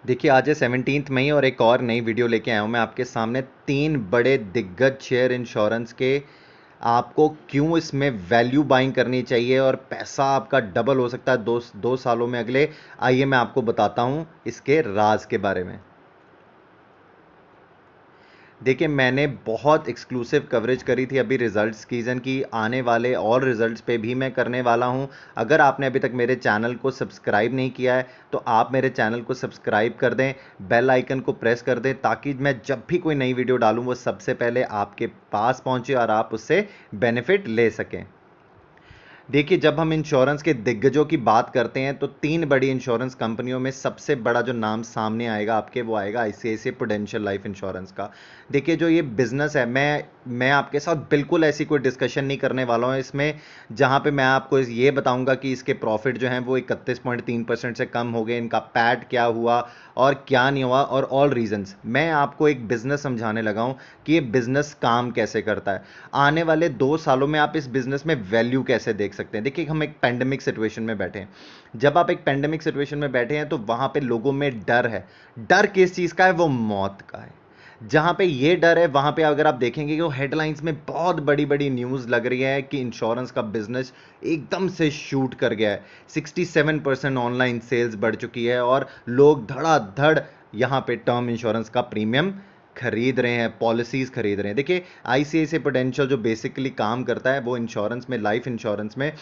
देखिए, आज है 17th मई और एक और नई वीडियो लेके आया हूँ मैं आपके सामने। 3 बड़े दिग्गज शेयर इंश्योरेंस के, आपको क्यों इसमें वैल्यू बाइंग करनी चाहिए और पैसा आपका डबल हो सकता है 2 सालों में अगले। आइए मैं आपको बताता हूँ इसके राज के बारे में। देखिए, मैंने बहुत एक्सक्लूसिव कवरेज करी थी अभी रिजल्ट्स सीजन की, आने वाले और रिजल्ट्स पे भी मैं करने वाला हूं। अगर आपने अभी तक मेरे चैनल को सब्सक्राइब नहीं किया है तो आप मेरे चैनल को सब्सक्राइब कर दें, बेल आइकन को प्रेस कर दें, ताकि मैं जब भी कोई नई वीडियो डालूं वो सबसे पहले आपके पास पहुंचे और आप उससे बेनिफिट ले सकें। देखिए, जब हम इंश्योरेंस के दिग्गजों की बात करते हैं तो 3 बड़ी इंश्योरेंस कंपनियों में सबसे बड़ा जो नाम सामने आएगा आपके, वो आएगा आईसीआईसीआई प्रूडेंशियल लाइफ इंश्योरेंस का। देखिए, जो ये बिजनेस है, मैं आपके साथ बिल्कुल ऐसी कोई डिस्कशन नहीं करने वाला हूँ इसमें, जहाँ पे मैं आपको ये बताऊंगा कि इसके प्रॉफिट जो हैं वो 31.3% से कम हो गए, इनका पैट क्या हुआ और क्या नहीं हुआ और ऑल रीजंस। मैं आपको एक बिजनेस समझाने लगा हूँ कि ये बिजनेस काम कैसे करता है। आने वाले 2 सालों में आप इस बिजनेस में वैल्यू कैसे देख सकते हैं। देखिए, हम एक पैंडेमिक सिचुएशन में बैठे हैं। जब आप एक पैंडेमिक सिचुएशन में बैठे हैं तो वहां पे लोगों में डर है। डर किस चीज का है? वो मौत का है। जहां पे ये डर है वहां पे अगर आप देखेंगे कि वो हेडलाइंस में बहुत बड़ी बड़ी न्यूज लग रही है कि इंश्योरेंस का बिजनेस एकदम से शूट कर गया है। 67% ऑनलाइन सेल्स बढ़ चुकी है और लोग धड़ाधड़ यहां पे टर्म इंश्योरेंस का प्रीमियम खरीद रहे हैं, पॉलिसीज खरीद रहे हैं। देखिए, आईसीआईसीआई प्रूडेंशियल जो बेसिकली काम करता है वो इंश्योरेंस में, लाइफ इंश्योरेंस में,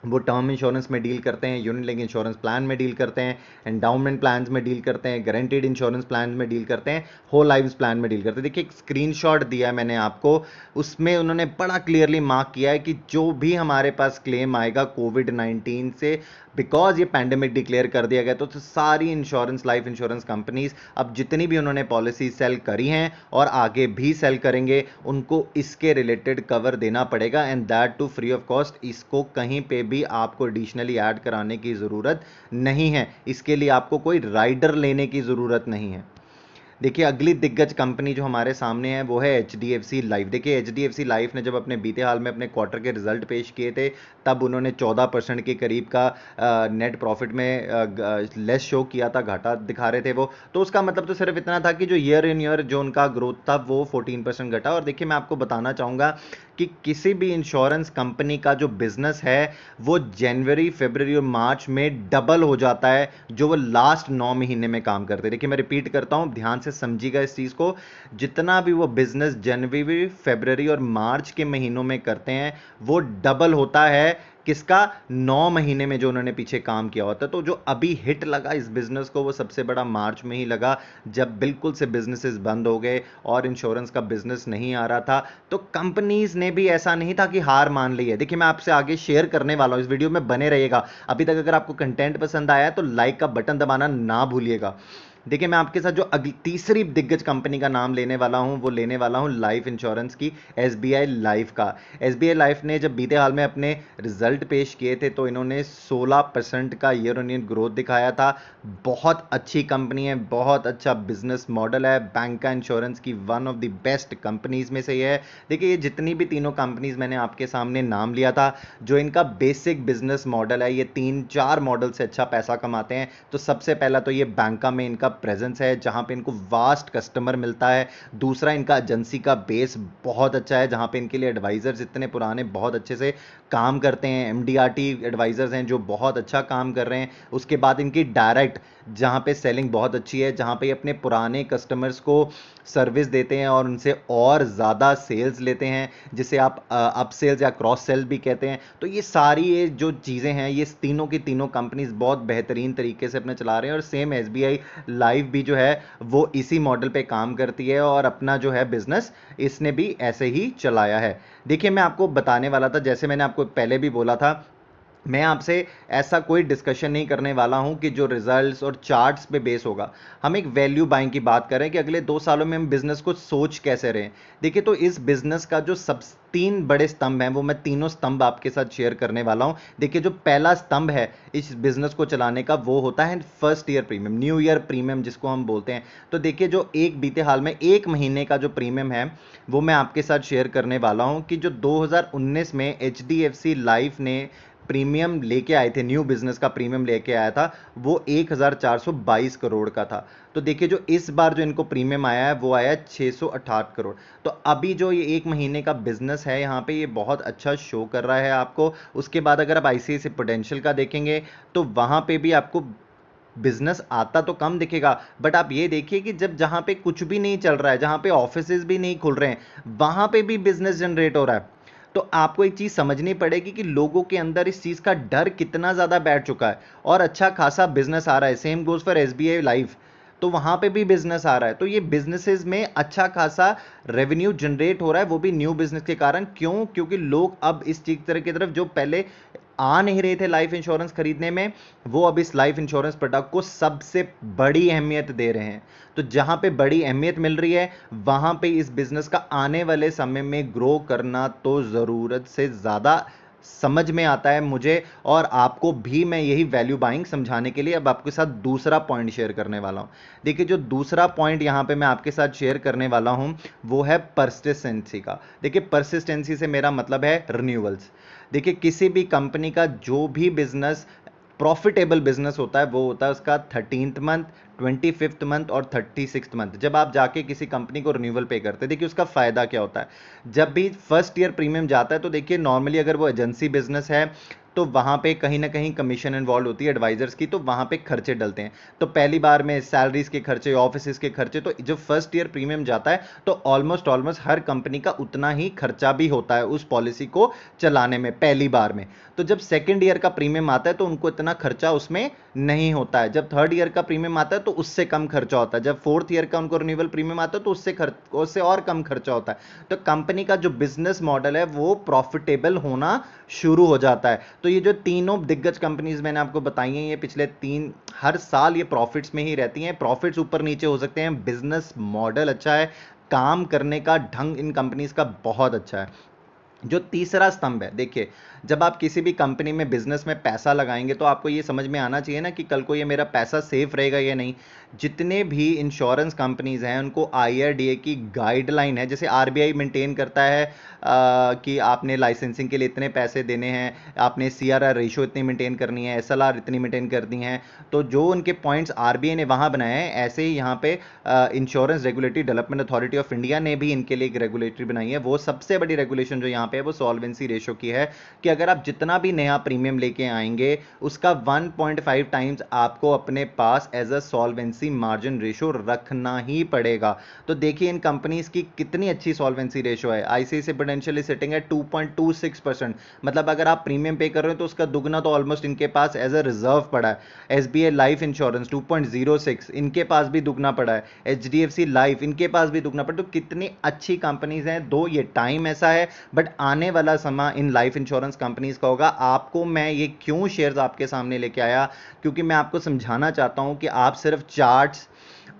वो टर्म इंश्योरेंस में डील करते हैं, यूनिट लिंक इंश्योरेंस प्लान में डील करते हैं, एंडाउमेंट प्लान में डील करते हैं, गारंटीड इंश्योरेंस प्लान में डील करते हैं, होल लाइफ प्लान में डील करते हैं। देखिए, एक स्क्रीनशॉट दिया है मैंने आपको, उसमें उन्होंने बड़ा क्लियरली मार्क किया है कि जो भी हमारे पास क्लेम आएगा कोविड 19 से, बिकॉज ये पैंडेमिक डिक्लेयर कर दिया गया, तो सारी इंश्योरेंस, लाइफ इंश्योरेंस कंपनीज अब जितनी भी उन्होंने पॉलिसी सेल करी हैं और आगे भी सेल करेंगे, उनको इसके रिलेटेड कवर देना पड़ेगा, and that too free of cost. इसको कहीं पे भी आपको एडिशनली ऐड कराने की ज़रूरत नहीं है, इसके लिए आपको कोई राइडर लेने की ज़रूरत नहीं है। देखिए, अगली दिग्गज कंपनी जो हमारे सामने है वो है H D F C life. देखिए, H D F C life ने जब अपने बीते हाल में अपने क्वार्टर के रिजल्ट पेश किए थे, तब उन्होंने 14% के करीब का नेट प्रॉफिट में लेस शो किया था, घाटा दिखा रहे थे वो। तो उसका मतलब तो सिर्फ इतना था कि जो ईयर इन ईयर जो उनका ग्रोथ था वो 14% घटा। और देखिए, मैं आपको बताना चाहूँगा कि किसी भी इंश्योरेंस कंपनी का जो बिजनेस है वो जनवरी, फरवरी और मार्च में डबल हो जाता है जो वो लास्ट 9 महीने में काम करते हैं। देखिए, मैं रिपीट करता हूं, ध्यान से समझिएगा इस चीज को। जितना भी वो बिजनेस जनवरी, फरवरी और मार्च के महीनों में करते हैं वो डबल होता है किसका? 9 महीने में जो उन्होंने पीछे काम किया होता है। तो जो अभी हिट लगा इस बिजनेस को वो सबसे बड़ा मार्च में ही लगा, जब बिल्कुल से बिजनेसेस बंद हो गए और इंश्योरेंस का बिजनेस नहीं आ रहा था। तो कंपनीज ने भी ऐसा नहीं था कि हार मान ली है। देखिए, मैं आपसे आगे शेयर करने वाला हूं, इस वीडियो में बने रहिएगा। अभी तक अगर आपको कंटेंट पसंद आया है तो लाइक का बटन दबाना ना भूलिएगा। देखिए, मैं आपके साथ जो अगली तीसरी दिग्गज कंपनी का नाम लेने वाला हूं वो लेने वाला हूं लाइफ इंश्योरेंस की, एसबीआई लाइफ का। एसबीआई लाइफ ने जब बीते हाल में अपने रिजल्ट पेश किए थे तो इन्होंने 16% का ईयर ऑन ईयर ग्रोथ दिखाया था। बहुत अच्छी कंपनी है, बहुत अच्छा बिजनेस मॉडल है, बैंक का इंश्योरेंस की one of the best companies में से ये है। देखिए, ये जितनी भी तीनों कंपनीज मैंने आपके सामने नाम लिया था, जो इनका बेसिक बिजनेस मॉडल है, ये 3-4 मॉडल से अच्छा पैसा कमाते हैं। तो सबसे पहला तो ये बैंका में इनका प्रेजेंस है, जहां पे इनको वास्ट कस्टमर मिलता है। दूसरा, इनका एजेंसी का बेस बहुत अच्छा है, जहां पे इनके लिए एडवाइजर्स इतने पुराने बहुत अच्छे से काम करते हैं, एमडीआरटी एडवाइजर्स हैं जो बहुत अच्छा काम कर रहे हैं। उसके बाद इनकी डायरेक्ट, जहां पे सेलिंग बहुत अच्छी है, जहां पे अपने पुराने कस्टमर्स को सर्विस देते हैं और उनसे और ज़्यादा सेल्स लेते हैं, जिसे आप अप सेल्स या क्रॉस सेल भी कहते हैं। तो ये सारी ये जो चीज़ें हैं, ये तीनों की तीनों कंपनीज बहुत बेहतरीन तरीके से अपने चला रहे हैं। और सेम एसबीआई लाइफ भी जो है वो इसी मॉडल पे काम करती है और अपना जो है बिजनेस इसने भी ऐसे ही चलाया है। देखिए, मैं आपको बताने वाला था, जैसे मैंने आपको पहले भी बोला था, मैं आपसे ऐसा कोई डिस्कशन नहीं करने वाला हूं कि जो रिजल्ट्स और चार्ट्स पे बेस होगा। हम एक वैल्यू बाइंग की बात करें कि अगले 2 सालों में हम बिजनेस को सोच कैसे रहे। देखिए, तो इस बिजनेस का जो सब 3 बड़े स्तंभ हैं वो मैं तीनों स्तंभ आपके साथ शेयर करने वाला हूं। देखिए, जो पहला स्तंभ है इस बिजनेस को चलाने का वो होता है first year premium, new year premium जिसको हम बोलते हैं। तो देखिए, जो एक बीते हाल में 1 महीने का जो प्रीमियम है वो मैं आपके साथ शेयर करने वाला हूं कि जो 2019 में H D F C life ने प्रीमियम लेके आए थे, न्यू बिजनेस का प्रीमियम लेके आया था, वो 1422 करोड़ का था। तो देखिए जो इस बार जो इनको प्रीमियम आया है वो आया 668 करोड़। तो अभी जो ये 1 महीने का बिजनेस है यहाँ पे, ये बहुत अच्छा शो कर रहा है आपको। उसके बाद अगर आप आईसीआईसीआई प्रूडेंशियल का देखेंगे तो वहां पे भी आपको बिजनेस आता तो कम दिखेगा, बट आप ये देखिए कि जब जहां पे कुछ भी नहीं चल रहा है, जहां पे ऑफिसेज भी नहीं खुल रहे हैं, वहां पे भी बिजनेस जनरेट हो रहा है। तो आपको एक चीज समझनी पड़ेगी कि लोगों के अंदर इस चीज का डर कितना ज्यादा बैठ चुका है और अच्छा खासा बिजनेस आ रहा है। Same goes for SBI life, तो वहां पे भी बिजनेस आ रहा है। तो ये बिजनेसेस में अच्छा खासा रेवेन्यू जनरेट हो रहा है, वो भी न्यू बिजनेस के कारण। क्यों? क्योंकि लोग अब इस चीज तरह की तरफ जो पहले आ नहीं रहे थे लाइफ इंश्योरेंस खरीदने में, वो अब इस लाइफ इंश्योरेंस प्रोडक्ट को सबसे बड़ी अहमियत दे रहे हैं। तो जहां पे बड़ी अहमियत मिल रही है, वहां पे इस बिजनेस का आने वाले समय में ग्रो करना तो जरूरत से ज्यादा समझ में आता है मुझे और आपको भी। मैं यही वैल्यू बाइंग समझाने के लिए अब आपके साथ दूसरा पॉइंट शेयर करने वाला हूं। देखिए जो दूसरा पॉइंट यहां पे मैं आपके साथ शेयर करने वाला हूं वो है परसिस्टेंसी का। देखिए परसिस्टेंसी से मेरा मतलब है रिन्यूअल्स। देखिए किसी भी कंपनी का जो भी बिजनेस प्रॉफिटेबल बिजनेस होता है, वो होता है उसका 13th मंथ, 25th मंथ और 36th मंथ, जब आप जाके किसी कंपनी को रिन्यूअल पे करते हैं। देखिए उसका फायदा क्या होता है, जब भी फर्स्ट ईयर प्रीमियम जाता है तो देखिए नॉर्मली अगर वो एजेंसी बिजनेस है तो वहां पे कहीं ना कहीं कमीशन इन्वॉल्व होती है एडवाइजर्स की, तो वहां पे खर्चे डलते हैं। तो पहली बार में सैलरीज के खर्चे, ऑफिस के खर्चे, तो जब फर्स्ट ईयर प्रीमियम जाता है तो ऑलमोस्ट हर कंपनी का उतना ही खर्चा भी होता है उस पॉलिसी को चलाने में पहली बार में। तो जब सेकेंड ईयर का प्रीमियम आता है तो उनको इतना खर्चा उसमें नहीं होता है। जब थर्ड ईयर का प्रीमियम आता है तो उससे कम खर्चा होता है। जब फोर्थ ईयर का उनको रिन्यूअल प्रीमियम आता है तो उससे और कम खर्चा होता है। तो कंपनी का जो बिजनेस मॉडल है वो प्रॉफिटेबल होना शुरू हो जाता है। तो ये जो तीनों दिग्गज कंपनीज मैंने आपको बताई हैं, ये पिछले 3 हर साल ये प्रॉफिट्स में ही रहती हैं। प्रॉफिट्स ऊपर नीचे हो सकते हैं, बिजनेस मॉडल अच्छा है, काम करने का ढंग इन कंपनीज का बहुत अच्छा है। जो तीसरा स्तंभ है, देखिए जब आप किसी भी कंपनी में बिजनेस में पैसा लगाएंगे तो आपको ये समझ में आना चाहिए ना कि कल को ये मेरा पैसा सेफ रहेगा या नहीं। जितने भी इंश्योरेंस कंपनीज हैं उनको आईआरडीए की गाइडलाइन है, जैसे आरबीआई मेंटेन करता है कि आपने लाइसेंसिंग के लिए इतने पैसे देने हैं, आपने सीआरआर रेशियो इतनी मेंटेन करनी है, एसएलआर इतनी मेंटेन करनी है। तो जो उनके पॉइंट्स आरबीआई ने वहां बनाए हैं, ऐसे ही यहाँ पे insurance regulatory development authority of India ने भी इनके लिए एक रेगुलेटरी बनाई है। वो सबसे बड़ी रेगुलेशन जो यहाँ पे है वो सॉल्वेंसी रेशियो की है कि अगर आप जितना भी नया प्रीमियम लेके आएंगे उसका 1.5 टाइम्स आपको अपने पास as a solvency margin ratio रखना ही पड़ेगा। तो देखिए इन कंपनीज की कितनी अच्छी सॉल्वेंसी रेशियो है। आईसीआईसीआई प्रूडेंशियल सिटिंग है 2.26%, मतलब अगर आप प्रीमियम पे कर रहे हो तो उसका दुगना तो ऑलमोस्ट इनके पास एज अ रिजर्व पड़ा है। एसबीआई लाइफ इंश्योरेंस 2.06, इनके पास भी दुगना पड़ा है। एचडीएफसी लाइफ, इनके पास भी दुगना पड़ा। तो कितनी अच्छी कंपनीज हैं। दो ये टाइम ऐसा है, बट आने वाला समय इन लाइफ इंश्योरेंस कंपनीज का होगा। आपको मैं ये क्यों शेयर्स आपके सामने लेके आया, क्योंकि मैं आपको समझाना चाहता हूं कि आप सिर्फ चार्ट्स,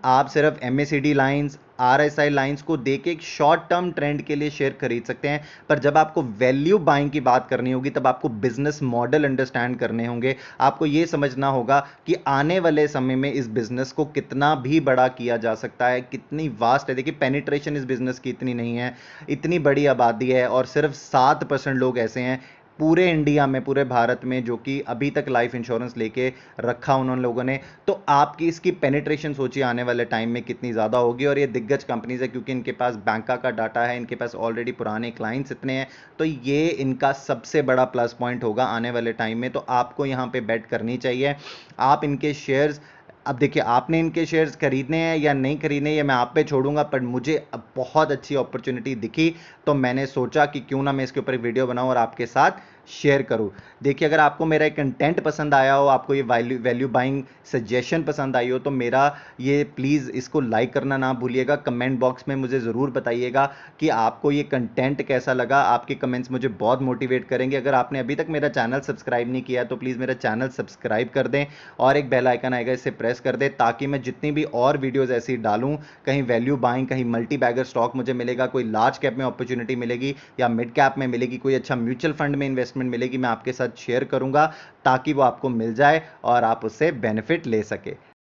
आप सिर्फ एमएसीडी लाइंस, आरएसआई लाइंस को देके एक शॉर्ट टर्म ट्रेंड के लिए शेयर खरीद सकते हैं, पर जब आपको वैल्यू बाइंग की बात करनी होगी तब आपको बिजनेस मॉडल अंडरस्टैंड करने होंगे। आपको यह समझना होगा कि आने वाले समय में इस बिजनेस को कितना भी बड़ा किया जा सकता है, कितनी वास्ट है। देखिए पेनिट्रेशन इस बिजनेस की इतनी नहीं है, इतनी बड़ी आबादी है और सिर्फ 7% लोग ऐसे हैं पूरे इंडिया में, पूरे भारत में, जो कि अभी तक लाइफ इंश्योरेंस लेके रखा उन्होंने लोगों ने। तो आपकी इसकी पेनिट्रेशन सोचिए आने वाले टाइम में कितनी ज़्यादा होगी। और ये दिग्गज कंपनीज है क्योंकि इनके पास बैंका का डाटा है, इनके पास ऑलरेडी पुराने क्लाइंट्स इतने हैं, तो ये इनका सबसे बड़ा प्लस पॉइंट होगा आने वाले टाइम में। तो आपको यहाँ पे बेट करनी चाहिए। आप इनके शेयर्स, अब देखिए आपने इनके शेयर्स खरीदने हैं या नहीं खरीदने ये मैं आप पे छोड़ूंगा, पर मुझे अब बहुत अच्छी अपॉर्चुनिटी दिखी तो मैंने सोचा कि क्यों ना मैं इसके ऊपर एक वीडियो बनाऊं और आपके साथ शेयर करूं। देखिए अगर आपको मेरा कंटेंट पसंद आया हो, आपको ये वैल्यू बाइंग सजेशन पसंद आई हो, तो मेरा ये प्लीज़ इसको लाइक करना ना भूलिएगा। कमेंट बॉक्स में मुझे ज़रूर बताइएगा कि आपको ये कंटेंट कैसा लगा। आपके कमेंट्स मुझे बहुत मोटिवेट करेंगे। अगर आपने अभी तक मेरा चैनल सब्सक्राइब नहीं किया है तो प्लीज़ मेरा चैनल सब्सक्राइब कर दें और एक बेल आइकन आएगा, इसे प्रेस कर दें ताकि मैं जितनी भी और वीडियोज़ ऐसी डालूं, कहीं वैल्यू बाइंग, कहीं मल्टी बैगर स्टॉक मुझे मिलेगा, कोई लार्ज कैप में अपॉर्चुनिटी मिलेगी या मिड कैप में मिलेगी, कोई अच्छा म्यूचुअल फंड में इन्वेस्टमेंट मिलेगी, मैं आपके साथ शेयर करूंगा ताकि वो आपको मिल जाए और आप उससे बेनिफिट ले सके।